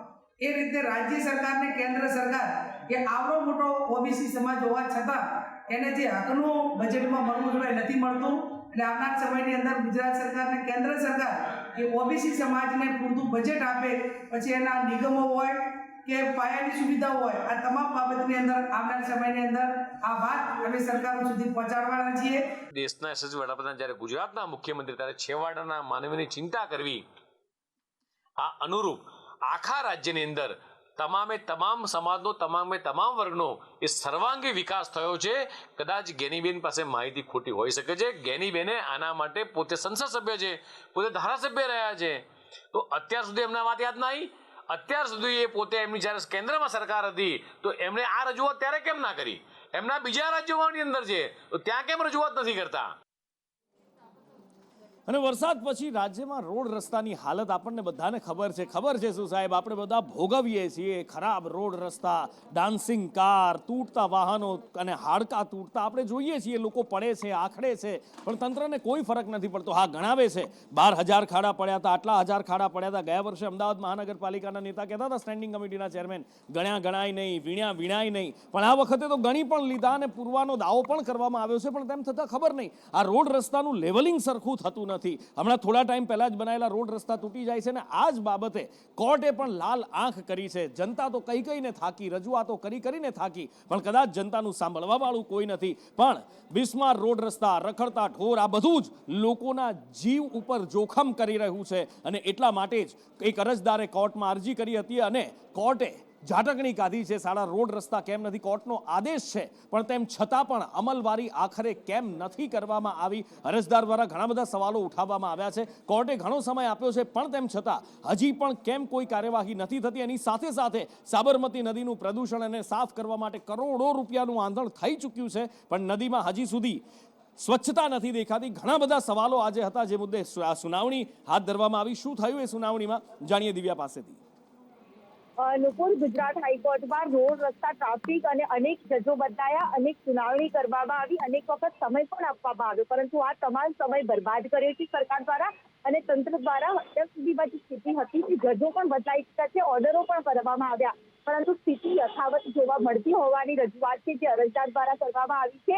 એ રીતે રાજ્ય સરકાર ને કેન્દ્ર સરકાર એ આવડો મોટો ઓબીસી સમાજ હોવા છતાં એને જે હકનું બજેટમાં મળવું જોઈએ નથી મળતું. એટલે આવનાર સમયની અંદર ગુજરાત સરકાર ને કેન્દ્ર સરકાર એ ઓબીસી સમાજને પૂરતું બજેટ આપે, પછી એના નિગમો હોય કે પાયાની સુવિધાઓ હોય, આ તમામ બાબતની અંદર આવનાર સમયની અંદર આ વાત અમે સરકારો સુધી પહોંચાડવાના છીએ. દેશના યશસ્વી વડાપ્રધાન જ્યારે ગુજરાતના મુખ્યમંત્રી ત્યારે છેવાડાના માનવીની ચિંતા કરવી, આ અનુરૂપ આખા રાજ્યની અંદર તમામ સમાજનો, તમામ વર્ગનો એ સર્વાંગી વિકાસ થયો છે. કદાચ ગેનીબેન પાસે માહિતી ખોટી હોઈ શકે છે. ગેનીબેને આના માટે પોતે સંસદ સભ્ય છે, પોતે ધારાસભ્ય રહ્યા છે, તો અત્યાર સુધી એમના વાત યાદ નહીં. અત્યાર સુધી એ પોતે એમની જ્યારે કેન્દ્રમાં સરકાર હતી તો એમણે આ રજૂઆત ત્યારે કેમ ના કરી? એમના બીજા રાજ્યોની અંદર છે તો ત્યાં કેમ રજૂઆત નથી કરતા? અને વરસાદ પછી રાજ્યમાં રોડ રસ્તાની હાલત આપણને બધાને ખબર છે શું સાહેબ, આપણે બધા ભોગવીએ છીએ ખરાબ રોડ રસ્તા, ડાન્સિંગ કાર, તૂટતા વાહનો અને હાડકા તૂટતા આપણે જોઈએ છીએ, લોકો પડે છે, આખડે છે, પણ તંત્રને કોઈ ફરક નથી પડતો. હા, ગણાવે છે 12,000 ખાડા પડ્યા હતા, આટલા હજાર ખાડા પડ્યા હતા. ગયા વર્ષે અમદાવાદ મહાનગરપાલિકાના નેતા કહેતા હતા, સ્ટેન્ડિંગ કમિટીના ચેરમેન, ગણાય નહીં, વીણાય નહીં, પણ આ વખતે તો ગણી પણ લીધા અને પૂરવાનો દાવો પણ કરવામાં આવ્યો છે, પણ તેમ છતાં ખબર નહીં આ રોડ રસ્તાનું લેવલિંગ સરખું થતું નથી. હમણાં થોડા ટાઈમ પહેલા જ બનાવેલા રોડ રસ્તા તૂટી જાય છે અને આ જ બાબતે કોર્ટે પણ લાલ આંખ કરી છે. જનતા તો કહીને થાકી, રજૂઆતો કરીને થાકી, પણ કદાચ જનતાનું સાંભળવા વાળું કોઈ નથી. પણ બિસ્માર રોડ રસ્તા, રખડતા ઢોર, આ બધું જ લોકોના જીવ ઉપર જોખમ કરી રહ્યું છે અને એટલા માટે જ એક અરજદારે કોર્ટમાં અરજી કરી હતી અને કોર્ટે ઝાટકણી કાઢી છે. સારા રોડ રસ્તા કેમ નથી, કોર્ટનો આદેશ છે, પણ તેમ છતાં પણ અમલવારી આખરે કેમ નથી કરવામાં આવી. અરજદાર દ્વારા ઘણા બધા સવાલો ઉઠાવવામાં આવ્યા છે. કોર્ટે ઘણો સમય આપ્યો છે, પણ તેમ છતાં હજી પણ કેમ કોઈ કાર્યવાહી નથી થતી. એની સાથે સાથે સાબરમતી નદીનું પ્રદૂષણ અને સાફ કરવા માટે કરોડો રૂપિયાનું આંધણ થઈ ચૂક્યું છે, પણ નદીમાં હજી સુધી સ્વચ્છતા નથી દેખાતી. ઘણા બધા સવાલો આજે હતા, જે મુદ્દે સુનાવણી હાથ ધરવામાં આવી. શું થયું એ સુનાવણીમાં જાણીએ દિવ્યા પાસેથી. નુપુર, ગુજરાત હાઈકોર્ટમાં રોડ રસ્તા, ટ્રાફિક અને અનેક જજો બદલાયા, અનેક સુનાવણી કરવામાં આવી, અનેક વખત સમય પણ આપવામાં આવ્યો, પરંતુ આ તમામ સમય બરબાદ કર્યો છે સરકાર દ્વારા અને તંત્ર દ્વારા. અત્યાર સુધીમાં જે સ્થિતિ હતી તે જજો પણ બદલાઈ ચૂક્યા છે, ઓર્ડરો પણ કરવામાં આવ્યા, પરંતુ સ્થિતિ યથાવત જોવા મળતી હોવાની રજૂઆત છે જે અરજદાર દ્વારા કરવામાં આવી છે.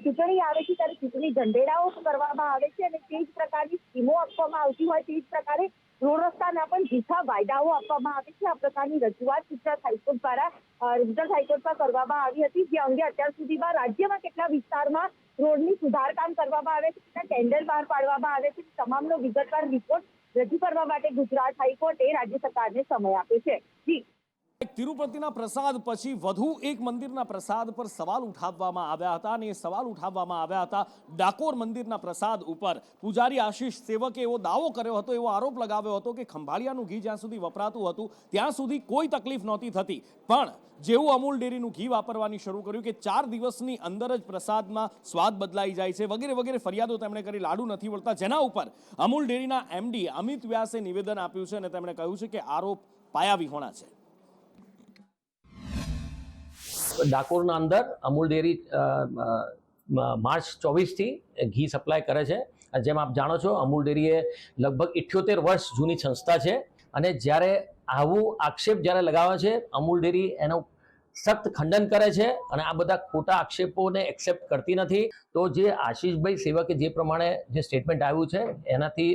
ચૂંટણી આવે છે ત્યારે ચૂંટણી ઝંડેડાઓ કરવામાં આવે છે અને તે જ પ્રકારની સ્કીમો આપવામાં આવતી હોય, તે જ પ્રકારે રોડ રસ્તાના પણ જૂઠા વાયદાઓ આપવામાં આવે છે. આ પ્રકારની રજૂઆત ગુજરાત હાઈકોર્ટ હાઈકોર્ટમાં કરવામાં આવી હતી, જે અંગે અત્યાર સુધીમાં રાજ્યમાં કેટલા વિસ્તારમાં રોડની સુધારકામ કરવામાં આવે છે, કેટલા ટેન્ડર બહાર પાડવામાં આવે છે, તમામનો વિગતવાર રિપોર્ટ રજૂ કરવા માટે ગુજરાત હાઈકોર્ટે રાજ્ય સરકારને સમય આપ્યો છે. જી, તિરુપતિના પ્રસાદ પછી વધુ એક મંદિરના પ્રસાદ પર સવાલ ઉઠાવવામાં આવ્યા હતા અને એ સવાલ ઉઠાવવામાં આવ્યા હતા ડાકોર મંદિરના પ્રસાદ ઉપર. પૂજારી આશીષ સેવકે એવો દાવો કર્યો હતો, એવો આરોપ લગાવ્યો હતો કે ખંભાળિયાનું ઘી જ્યાં સુધી વપરાતું હતું ત્યાં સુધી કોઈ તકલીફ નહોતી થતી, પણ જેવું અમૂલ ડેરીનું ઘી વાપરવાની શરૂ કર્યું કે 4 દિવસની અંદર જ પ્રસાદમાં સ્વાદ બદલાઈ જાય છે, વગેરે વગેરે ફરિયાદો તેમણે કરી. લાડુ નથી વળતા, જેના ઉપર અમૂલ ડેરીના એમડી અમિત વ્યાસે નિવેદન આપ્યું છે અને તેમણે કહ્યું છે કે આરોપ પાયાવિહોણા છે. ડાકોરના અંદર અમૂલ ડેરી માર્ચ 24થી ઘી સપ્લાય કરે છે. જેમ આપ જાણો છો, અમૂલ ડેરી એ લગભગ 78 વર્ષ જૂની સંસ્થા છે અને જ્યારે આવું આક્ષેપ જ્યારે લગાવે છે, અમૂલ ડેરી એનો સખ્ત ખંડન કરે છે અને આ બધા ખોટા આક્ષેપોને એક્સેપ્ટ કરતી નથી. તો જે આશીષભાઈ સેવકે જે પ્રમાણે જે સ્ટેટમેન્ટ આવ્યું છે એનાથી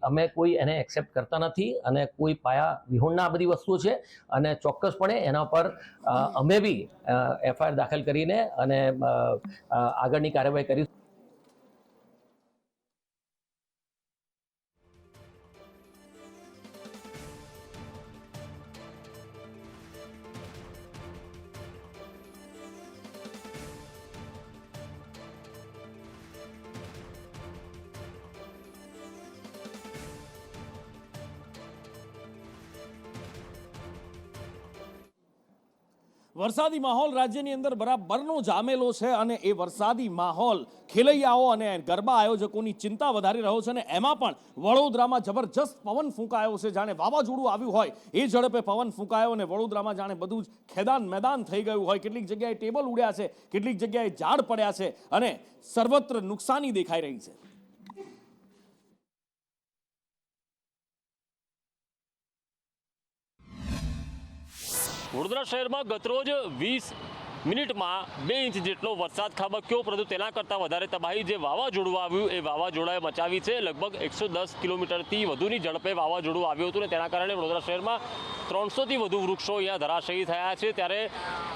અમે કોઈ એને એક્સેપ્ટ કરતા નથી અને કોઈ પાયા વિહોણના આ બધી વસ્તુઓ છે અને ચોક્કસપણે એના પર અમે બી એફઆઈઆર દાખલ કરીને અને આગળની કાર્યવાહી કરી. વરસાદી માહોલ રાજ્યની અંદર બરાબરનો જામેલો છે અને એ વરસાદી માહોલ ખેલૈયાઓ અને ગરબા આયોજકોની ચિંતા વધારી રહ્યો છે અને એમાં પણ વડોદરામાં જબરજસ્ત પવન ફૂંકાયો છે. જાણે વાવાઝોડું આવ્યું હોય એ ઝડપે પવન ફૂંકાયો અને વડોદરામાં જાણે બધું જ ખેદાન મેદાન થઈ ગયું હોય. કેટલીક જગ્યાએ ટેબલ ઉડ્યા છે, કેટલીક જગ્યાએ ઝાડ પડ્યા છે અને સર્વત્ર નુકસાની દેખાઈ રહી છે. વડોદરા શહેરમાં ગતરોજ 20 મિનિટમાં 2 ઇંચ જેટલો વરસાદ ખાબક્યો, પરંતુ તેના કરતાં વધારે તબાહી જે વાવાઝોડું આવ્યું એ વાવાઝોડાએ મચાવી છે. લગભગ 110 કિલોમીટરથી વધુની ઝડપે વાવાઝોડું આવ્યું હતું અને તેના કારણે વડોદરા શહેરમાં 300થી વધુ વૃક્ષો અહીંયા ધરાશયી થયા છે. ત્યારે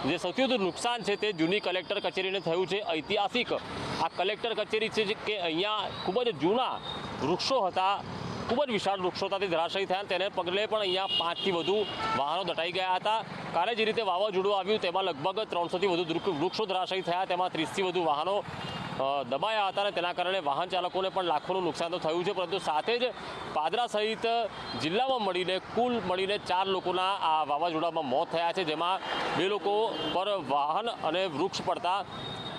જે સૌથી વધુ નુકસાન છે તે જૂની કલેક્ટર કચેરીને થયું છે. ઐતિહાસિક આ કલેક્ટર કચેરી છે કે અહીંયા ખૂબ જ જૂના વૃક્ષો હતા, ખૂબ જ વિશાળ વૃક્ષો હતા, તે ધરાશયી થયા. તેને પગલે પણ અહીંયા 5થી વધુ વાહનો દટાઈ ગયા હતા. કાલે જે રીતે વાવાઝોડું આવ્યું તેમાં લગભગ 300થી વધુ વૃક્ષો ધરાશયી થયા, તેમાં 30થી વધુ વાહનો દબાયા હતા અને તેના કારણે વાહન ચાલકોને પણ લાખોનું નુકસાન તો થયું છે. પરંતુ સાથે જ પાદરા સહિત જિલ્લામાં કુલ મળીને 4 લોકોના આ વાવાઝોડામાં મોત થયા છે, જેમાં 2 લોકો પર વાહન અને વૃક્ષ પડતા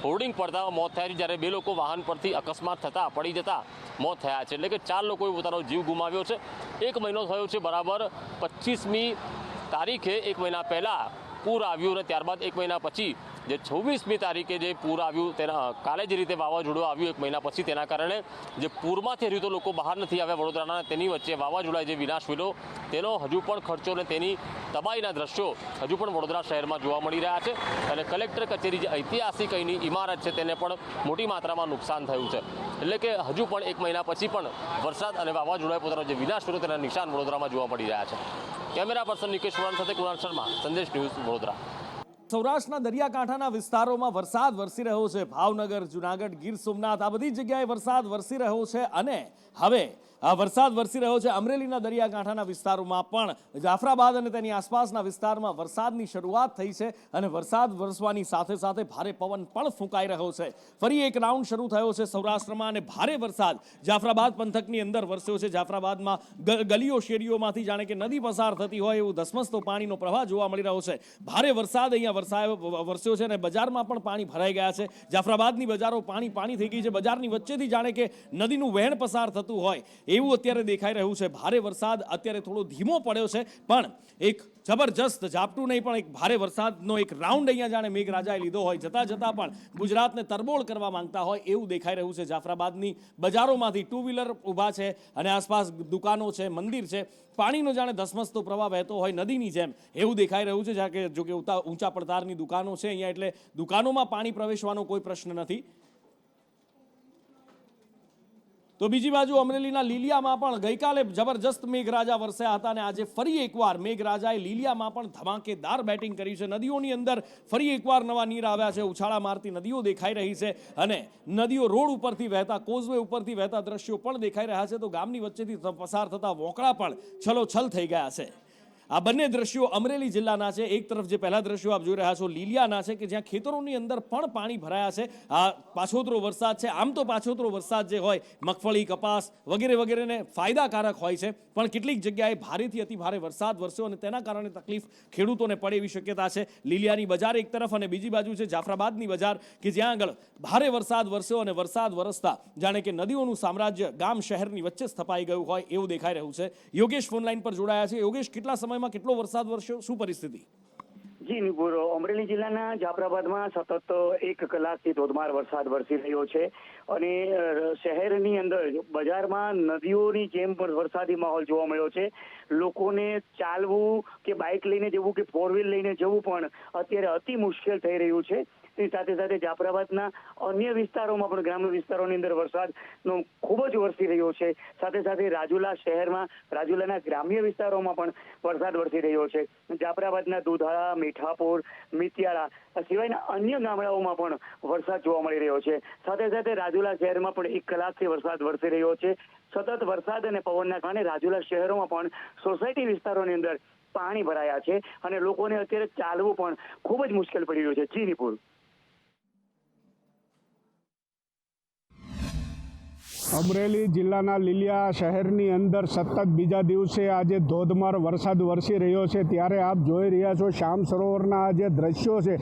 હોર્ડિંગ પડતા મોત થયા છે, જ્યારે 2 લોકો વાહન પરથી અકસ્માત થતાં પડી જતા મોત થયા છે. એટલે કે 4 લોકોએ પોતાનો જીવ ગુમાવ્યો છે. 1 મહિનો થયો છે, બરાબર 25મી તારીખે 1 મહિના પહેલાં પૂર આવ્યું અને ત્યારબાદ 1 મહિના પછી જે 26મી તારીખે જે પૂર આવ્યું તેના કાલે જે રીતે વાવાઝોડું આવ્યું 1 મહિના પછી, તેના કારણે જે પૂરમાંથી હજુ તો લોકો બહાર નથી આવ્યા વડોદરાના, તેની વચ્ચે વાવાઝોડાએ જે વિનાશ વેલો તેનો હજુ પણ ખર્ચો અને તેની તબાહીના દ્રશ્યો હજુ પણ વડોદરા શહેરમાં જોવા મળી રહ્યા છે. અને કલેક્ટર કચેરી જે ઐતિહાસિક અહીંની ઇમારત છે તેને પણ મોટી માત્રામાં નુકસાન થયું છે. એટલે કે હજુ પણ 1 મહિના પછી પણ વરસાદ અને વાવાઝોડાએ પોતાનો જે વિનાશ વેલો તેના નિશાન વડોદરામાં જોવા મળી રહ્યા છે. કેમેરા પર્સન નિકેશ વોરાન સાથે કુણાલ શર્મા, સંદેશ ન્યૂઝ, વડોદરા. સૌરાષ્ટ્રના દરિયાકાંઠાના વિસ્તારોમાં વરસાદ વરસી રહ્યો છે. ભાવનગર, જુનાગઢ, ગીર સોમનાથ, આ બધી જગ્યાએ વરસાદ વરસી રહ્યો છે. અને હવે આ વરસાદ વરસી રહ્યો છે અમરેલીના દરિયાકાંઠાના વિસ્તારોમાં પણ. જાફરાબાદ અને તેની આસપાસના વિસ્તારમાં વરસાદની શરૂઆત થઈ છે અને વરસાદ વરસવાની સાથે સાથે ભારે પવન પણ ફૂંકાઈ રહ્યો છે. ફરી એક રાઉન્ડ શરૂ થયો છે સૌરાષ્ટ્રમાં અને ભારે વરસાદ જાફરાબાદ પંથકની અંદર વરસ્યો છે. જાફરાબાદમાં ગલીઓ શેરીઓમાંથી જાણે કે નદી પસાર થતી હોય એવું ધસમસતો પાણીનો પ્રવાહ જોવા મળી રહ્યો છે. ભારે વરસાદ અહીંયા વરસ્યો છે અને બજારમાં પણ પાણી ભરાઈ ગયા છે. જાફરાબાદની બજારો પાણી થઈ ગઈ છે. બજારની વચ્ચેથી જાણે કે નદીનું વહેણ પસાર થતું હોય એવું અત્યારે દેખાઈ રહ્યું છે. ભારે વરસાદ અત્યારે થોડો ધીમો પડ્યો છે, પણ એક જબરજસ્ત ઝાપટું નહીં પણ એક ભારે વરસાદનો એક રાઉન્ડ અહીંયા જાણે મેઘરાજાએ લીધો હોય, જતાં જતાં પણ ગુજરાતને તરબોળ કરવા માંગતા હોય એવું દેખાઈ રહ્યું છે. જાફરાબાદની બજારોમાંથી 2 વ્હીલર ઊભા છે અને આસપાસ દુકાનો છે, મંદિર છે. પાણીનો જાણે ધસમસતો પ્રવાહ વહેતો હોય નદીની જેમ એવું દેખાઈ રહ્યું છે. જ્યાં કે જો કે ઊંચા પડતારની દુકાનો છે અહીંયા, એટલે દુકાનોમાં પાણી પ્રવેશવાનો કોઈ પ્રશ્ન નથી. તો બીજી બાજુ અમરેલીના લીલિયામાં પણ ગઈકાલે જબરજસ્ત મેઘરાજા વરસ્યા હતા અને આજે ફરી એકવાર મેઘરાજાએ લીલિયામાં પણ ધમાકેદાર બેટિંગ કરી છે. નદીઓની અંદર ફરી એકવાર નવા નીર આવ્યા છે. ઉછાળા મારતી નદીઓ દેખાઈ રહી છે અને નદીઓ રોડ ઉપરથી વહેતા, કોઝવે ઉપરથી વહેતા દ્રશ્યો પણ દેખાઈ રહ્યા છે. તો ગામની વચ્ચેથી પસાર થતા વોંકળા પણ છલોછલ થઈ ગયા છે. આ બંને દ્રશ્યો અમરેલી જિલ્લાના છે. એક તરફ જે પહેલા દ્રશ્યો આપ જોઈ રહ્યા છો લીલિયાના છે કે જ્યાં ખેતરોની અંદર પણ પાણી ભરાયા છે. આ પાછોતરો વરસાદ છે. આમ તો પાછોતરો વરસાદ જે હોય મગફળી, કપાસ વગેરે વગેરેને ફાયદાકારક હોય છે, પણ કેટલીક જગ્યાએ ભારેથી અતિ ભારે વરસાદ વરસ્યો અને તેના કારણે તકલીફ ખેડૂતોને પડે એવી શક્યતા છે. લીલિયાની બજાર એક તરફ અને બીજી બાજુ છે જાફરાબાદની બજાર કે જ્યાં આગળ ભારે વરસાદ વરસ્યો અને વરસાદ વરસતા જાણે કે નદીઓનું સામ્રાજ્ય ગામ શહેરની વચ્ચે સ્થપાઈ ગયું હોય એવું દેખાઈ રહ્યું છે. યોગેશ ફોનલાઈન પર જોડાયા છે. યોગેશ, કેટલા સમય કેટલો વરસાદ વરસ્યો, શું પરિસ્થિતિ? જી નિપુર, અમરેલી જિલ્લાના જાફરાબાદમાં સતત 1 કલાકથી ધોધમાર વરસાદ વરસી રહ્યો છે અને શહેરની અંદર બજારમાં નદીઓની જેમ પણ વરસાદી માહોલ જોવા મળ્યો છે. લોકોને ચાલવું કે બાઇક લઈને જવું કે 4 વ્હીલ લઈને જવું પણ અત્યારે અતિ મુશ્કેલ થઈ રહ્યું છે. સાથે સાથે જાફરાબાદના અન્ય વિસ્તારોમાં પણ ગ્રામ્ય વિસ્તારોની અંદર વરસાદનો ખૂબ જ વરસી રહ્યો છે. સાથે સાથે રાજુલા શહેરમાં, રાજુલાના ગ્રામ્ય વિસ્તારોમાં પણ વરસાદ વરસી રહ્યો છે. જાફરાબાદના દુધાળા, મીઠાપુર, મિતિયાળા સિવાયના અન્ય ગામડાઓમાં પણ વરસાદ જોવા મળી રહ્યો છે. સાથે સાથે રાજુલા શહેરમાં પણ 1 કલાકથી વરસાદ વરસી રહ્યો છે. સતત વરસાદ અને પવનના કારણે રાજુલા શહેરોમાં પણ સોસાયટી વિસ્તારોની અંદર પાણી ભરાયા છે અને લોકોને અત્યારે ચાલવું પણ ખૂબ જ મુશ્કેલ પડી રહ્યું છે. જી નિપુર. અમરેલી જિલ્લાના લીલિયા શહેરની અંદર સતત બીજા દિવસે આજે ધોધમાર વરસાદ વરસી રહ્યો છે. ત્યારે આપ જોઈ રહ્યા છો શ્યામ સરોવરના જે દ્રશ્યો છે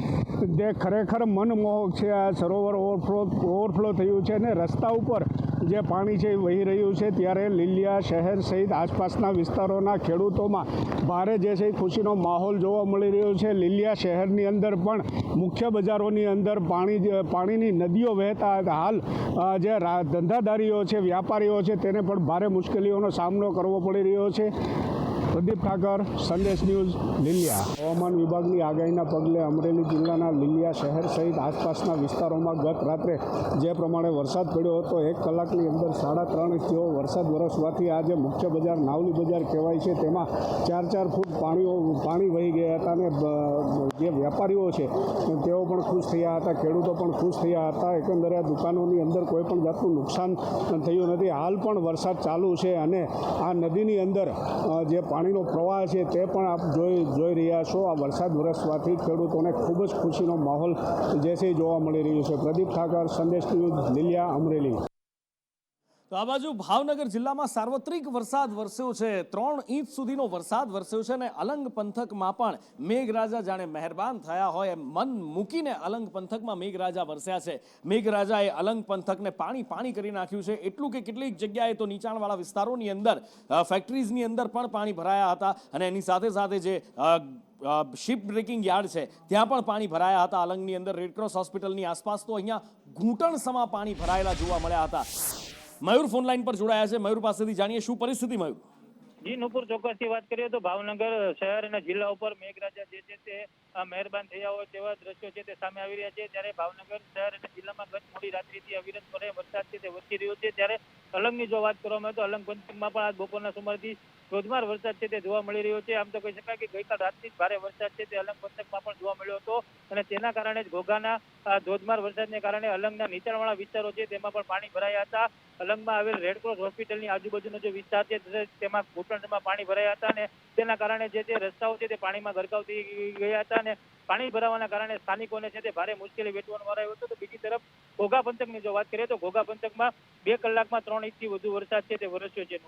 તે ખરેખર મનમોહક છે. આ સરોવર ઓવરફ્લો થયું છે અને રસ્તા ઉપર જે પાણી છે એ વહી રહ્યું છે. ત્યારે લીલિયા શહેર સહિત આસપાસના વિસ્તારોના ખેડૂતોમાં ભારે જે છે ખુશીનો માહોલ જોવા મળી રહ્યો છે. લીલિયા શહેરની અંદર પણ મુખ્ય બજારોની અંદર પાણીની નદીઓ વહેતા હાલ જે ધંધાદારીઓ છે, વ્યાપારીઓ છે, તેને પણ ભારે મુશ્કેલીઓનો સામનો કરવો પડી રહ્યો છે. પ્રદીપ ઠાકર, સંદેશ ન્યૂઝ, લીલિયા. હવામાન વિભાગની આગાહીના પગલે અમરેલી જિલ્લાના લીલિયા શહેર સહિત આસપાસના વિસ્તારોમાં ગત રાત્રે જે પ્રમાણે વરસાદ પડ્યો હતો 1 કલાકની અંદર 3.5 ઇંચ જેવો વરસાદ વરસવાથી આજે મુખ્ય બજાર નાવલી બજાર કહેવાય છે તેમાં 4-4 ફૂટ પાણી વહી ગયા હતા અને જે વેપારીઓ છે તેઓ પણ ખુશ થયા હતા, ખેડૂતો પણ ખુશ થયા હતા. એકંદરે દુકાનોની અંદર કોઈ પણ જાતનું નુકસાન થયું નથી. હાલ પણ વરસાદ ચાલુ છે અને આ નદીની અંદર જે પાણીનો પ્રવાહ છે તે પણ આપ જોઈ રહ્યા છો. આ વરસાદ વરસવાથી ખેડૂતોને ખૂબ જ ખુશીનો માહોલ જે છે જોવા મળી રહ્યો છે. પ્રદીપ ઠાકર, સંદેશ ન્યૂઝ, લીલિયા, અમરેલી. તો આ બાજુ ભાવનગર જિલ્લામાં સાર્વત્રિક વરસાદ વરસ્યો છે. 3 ઇંચ સુધીનો વરસાદ વરસ્યો છે અને અલંગ પંથકમાં પણ મેઘરાજા જાણે મહેરબાન થયા હોય એમ મન મૂકીને અલંગ પંથકમાં મેઘરાજા વરસ્યા છે. મેઘરાજાએ અલંગ પંથકને પાણી કરી નાખ્યું છે. એટલું કે કેટલીક જગ્યાએ તો નીચાણવાળા વિસ્તારોની અંદર ફેક્ટરીઝની અંદર પણ પાણી ભરાયા હતા અને એની સાથે સાથે જે શિપ બ્રેકિંગ યાર્ડ છે ત્યાં પણ પાણી ભરાયા હતા. અલંગની અંદર રેડક્રોસ હોસ્પિટલની આસપાસ તો અહીંયા ઘૂંટણસમા પાણી ભરાયેલા જોવા મળ્યા હતા. મયુર ફોન લાઈન પર જોડાયા છે. મયુર પાસેથી જાણીએ શું પરિસ્થિતિ. મયુર જી નુપુર, ચોક્કસથી વાત કરીએ તો ભાવનગર શહેર અને જિલ્લા ઉપર મેઘરાજા જે છે તે મહેરબાન થયા હોય તેવા દ્રશ્યો છે તે સામે આવી રહ્યા છે. ત્યારે ભાવનગર શહેર અને જિલ્લામાં ગત મોડી રાત્રિથી અવિરતપણે વરસાદ છે તે વરસી રહ્યો છે. ત્યારે અલંગની જો વાત કરવામાં આવે તો અલંગ પંથકમાં પણ આજ બપોરના સુમારથી ધોધમાર વરસાદ છે તે જોવા મળી રહ્યો છે. આમ તો કહી શકાય કે ગઈકાલ રાતથી ભારે વરસાદ છે તે અલંગ પંથકમાં પણ જોવા મળ્યો હતો અને તેના કારણે જ ઘોઘાના ધોધમાર વરસાદને કારણે અલંગના નીચાણવાળા વિસ્તારો છે તેમાં પણ પાણી ભરાયા હતા. અલંગમાં આવેલ રેડક્રોસ હોસ્પિટલની આજુબાજુનો જે વિસ્તાર છે તેમાં ઘૂંટણમાં પાણી ભરાયા હતા અને તેના કારણે જે તે રસ્તાઓ છે તે પાણીમાં ગરકાવ થઈ ગયા હતા અને પાણી ભરાવાના કારણે સ્થાનિકોને છે તે ભારે મુશ્કેલી વેઠવાનો વારો આવ્યો હતો. તો બીજી તરફ ઘોઘા પંથકની જો વાત કરીએ તો ઘોઘા પંથકમાં 2 કલાકમાં 3 ઇંચથી વધુ વરસાદ છે તે વરસ્યો છે.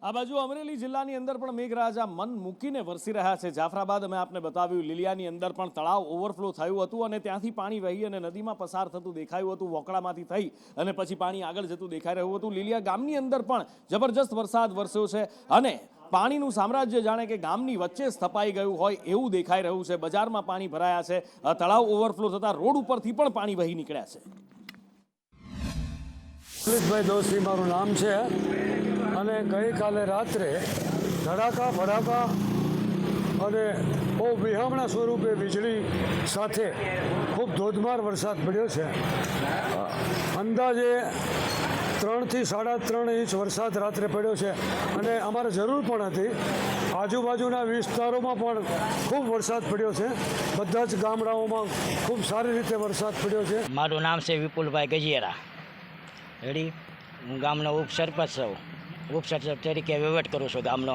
આ બાજુ અમરેલી જિલ્લાની અંદર પણ મેઘરાજા મન મૂકીને વરસી રહ્યા છે. જાફરાબાદ અમે આપને બતાવ્યું, લીલિયાની અંદર પણ તળાવ ઓવરફ્લો થયું હતું અને ત્યાંથી પાણી વહી અને નદીમાં પસાર થતું દેખાયું હતું. વોકળામાંથી થઈ અને પછી પાણી આગળ જતું દેખાઈ રહ્યું હતું. લીલિયા ગામની અંદર પણ જબરજસ્ત વરસાદ વરસ્યો છે અને પાણીનું સામ્રાજ્ય જાણે કે ગામની વચ્ચે સ્થપાઈ ગયું હોય એવું દેખાઈ રહ્યું છે. બજારમાં પાણી ભરાયા છે. તળાવ ઓવરફ્લો થતા રોડ ઉપરથી પણ પાણી વહી નીકળ્યા છે. પોલીસભાઈ દોશી મારું નામ છે અને ગઈકાલે રાત્રે ધડાકા ભડાકા અને બહુ વિહમણા સ્વરૂપે વીજળી સાથે ખૂબ ધોધમાર વરસાદ પડ્યો છે. અંદાજે 3 થી 3.5 ઇંચ વરસાદ રાત્રે પડ્યો છે અને અમારે જરૂર પણ હતી. આજુબાજુના વિસ્તારોમાં પણ ખૂબ વરસાદ પડ્યો છે. બધા જ ગામડાઓમાં ખૂબ સારી રીતે વરસાદ પડ્યો છે. મારું નામ છે વિપુલભાઈ ગજિયારા. રેડી, હું ગામનો ઉપસરપંચ છું. ઉપસરપંચ તરીકે વહીવટ કરું છું ગામનો.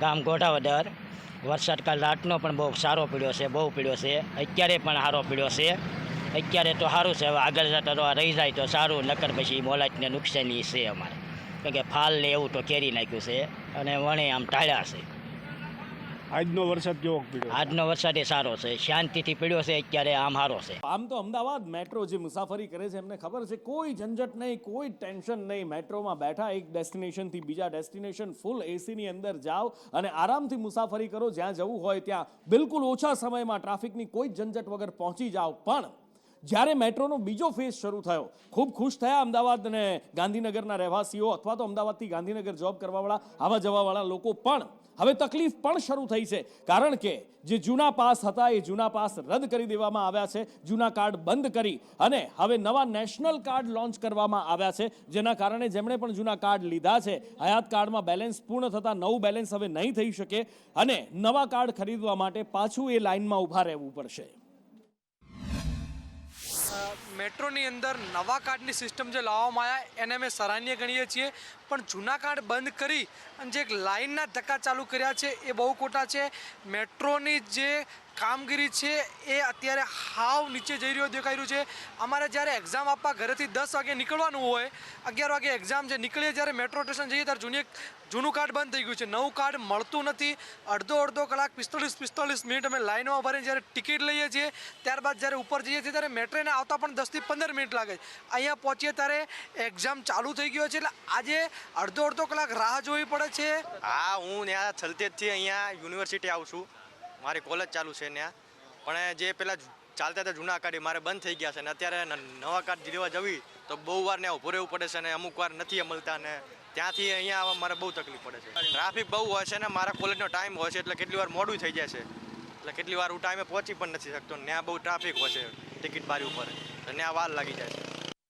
ગામ ગોઠાવદર. વરસાદ કાલ રાતનો પણ બહુ સારો પડ્યો છે, બહુ પડ્યો છે. અત્યારે પણ સારો પડ્યો છે. અત્યારે તો સારું છે. હવે આગળ જતા તો રહી જાય તો સારું, નકર પછી મોલાજને નુકસાની છે અમારે. કારણ કે ફાલ ને એવું તો કેરી નાખ્યું છે અને વણે આમ ટાળ્યા છે. આજનો વરસાદ કેવો પડ્યો? આજનો વરસાદ એ સારો છે, શાંતિથી પડ્યો છે. અત્યારે આમ સારો છે. આમ તો અમદાવાદ મેટ્રો જે મુસાફરી કરે છે એમને ખબર છે કોઈ ઝંઝટ નહીં, કોઈ ટેન્શન નહીં. મેટ્રોમાં બેઠા એક ડેસ્ટિનેશનથી બીજા ડેસ્ટિનેશન ફૂલ એસીની અંદર જાઓ અને આરામથી મુસાફરી કરો. જ્યાં જવું હોય ત્યાં બિલકુલ ઓછા સમયમાં ટ્રાફિકની કોઈ ઝંઝટ વગર પહોંચી જાઓ. પણ જ્યારે મેટ્રોનો બીજો ફેઝ શરૂ થયો, ખૂબ ખુશ થયા અમદાવાદ અને ગાંધીનગરના રહેવાસીઓ અથવા તો અમદાવાદથી ગાંધીનગર જોબ કરવાવાળા, આવા જવાવાળા લોકો. પણ હવે તકલીફ પણ શરૂ થઈ છે કારણ કે જે જૂના પાસ હતા એ જૂના પાસ રદ કરી દેવામાં આવ્યા છે. જૂના કાર્ડ બંધ કરી અને હવે નવા નેશનલ કાર્ડ લોન્ચ કરવામાં આવ્યા છે, જેના કારણે જેમણે પણ જૂના કાર્ડ લીધા છે, હયાત કાર્ડમાં બેલેન્સ પૂર્ણ થતાં નવું બેલેન્સ હવે નહીં થઈ શકે અને નવા કાર્ડ ખરીદવા માટે પાછું એ લાઇનમાં ઊભા રહેવું પડશે. મેટ્રોની અંદર નવા કાર્ડની સિસ્ટમ જે લાવવામાં આવ્યા એને અમે સરાહનીય ગણીએ છીએ, પણ જૂના કાર્ડ બંધ કરી અને જે લાઇનના ધક્કા ચાલુ કર્યા છે એ બહુ ખોટા છે. મેટ્રોની જે કામગીરી છે એ અત્યારે હાવ નીચે જઈ રહ્યો દેખાઈ રહ્યું છે. અમારે જ્યારે એક્ઝામ આપવા ઘરેથી 10 વાગે નીકળવાનું હોય, 11 વાગે એક્ઝામ છે, નીકળીએ જ્યારે મેટ્રો સ્ટેશન જઈએ ત્યારે જૂનું કાર્ડ બંધ થઈ ગયું છે, નવું કાર્ડ મળતું નથી. અડધો કલાક 45 મિનિટ અમે લાઇનમાં ભરીને જ્યારે ટિકિટ લઈએ છીએ, ત્યારબાદ જ્યારે ઉપર જઈએ છીએ ત્યારે મેટ્રોને આવતા પણ 10 થી 15 મિનિટ લાગે. અહીંયા પહોંચીએ ત્યારે એક્ઝામ ચાલુ થઈ ગયો છે, એટલે આજે અડધો કલાક રાહ જોવી પડે છે. હા, હું ત્યાં છલતેજથી અહીંયા યુનિવર્સિટી આવું છું. મારી કોલેજ ચાલુ છે ત્યાં, પણ જે પેલા ચાલતા હતા જૂના કાર્ડ મારે બંધ થઈ ગયા છે ને અત્યારે નવા કાર્ડ લેવા જવી તો બહુ વાર ને ઊભું રહેવું પડે છે અને અમુક વાર નથી મળતા ને ત્યાંથી અહીંયા આવવા મારે બહુ તકલીફ પડે છે. ટ્રાફિક બહુ હોય છે ને મારા કોલેજનો ટાઈમ હોય છે એટલે કેટલી વાર મોડું થઈ જાય છે, એટલે કેટલી વાર હું ટાઈમે પહોંચી પણ નથી શકતો. ત્યાં બહુ ટ્રાફિક હોય છે ટિકિટ બારી ઉપર, ત્યાં વાર લાગી જાય છે.